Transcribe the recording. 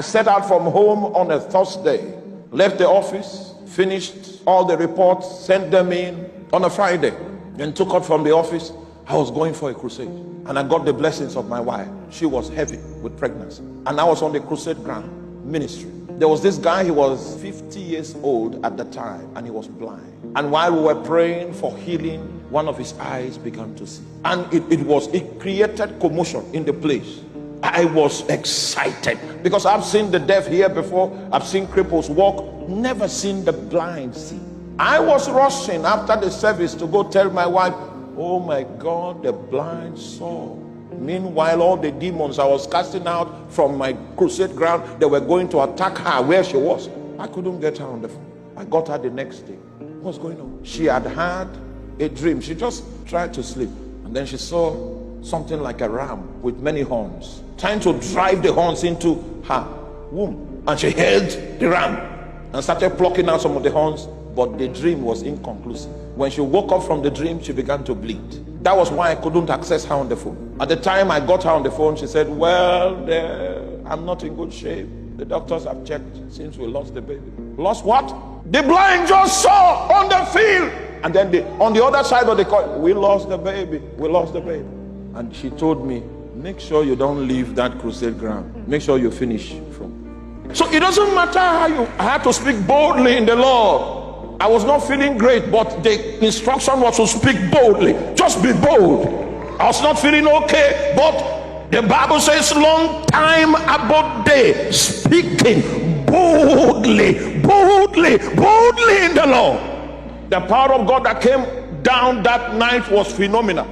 I set out from home on a Thursday, left the office, finished all the reports, sent them in on a Friday, then took out from the office. I was going for a crusade, and I got the blessings of my wife. She was heavy with pregnancy, and I was on the crusade ground ministry. There was this guy, he was 50 years old at the time, and he was blind. And while we were praying for healing, one of his eyes began to see. And it created commotion in the place. I was excited because I've seen the deaf here before. I've seen cripples walk, never seen the blind see. I was rushing after the service to go tell my wife, oh my God, the blind saw. Meanwhile, all the demons I was casting out from my crusade ground, they were going to attack her where she was. I couldn't get her on the phone. I got her the next day. What's going on? She had had a dream. She just tried to sleep, and then she saw something like a ram with many horns trying to drive the horns into her womb, and she held the ram and started plucking out some of the horns, but the dream was inconclusive. When she woke up from the dream, she began to bleed. That was why I couldn't access her on the phone. At the time I got her on the phone, she said, well, I'm not in good shape. The doctors have checked since we lost the baby. Lost what? The blind just saw on the field. And then on the other side of the coin, we lost the baby. We lost the baby. And she told me, make sure you don't leave that crusade ground. Make sure you finish from. So it doesn't matter how I had to speak boldly in the Lord. I was not feeling great, but the instruction was to speak boldly. Just be bold. I was not feeling okay, but the Bible says long time about day, speaking boldly in the Lord. The power of God that came down that night was phenomenal.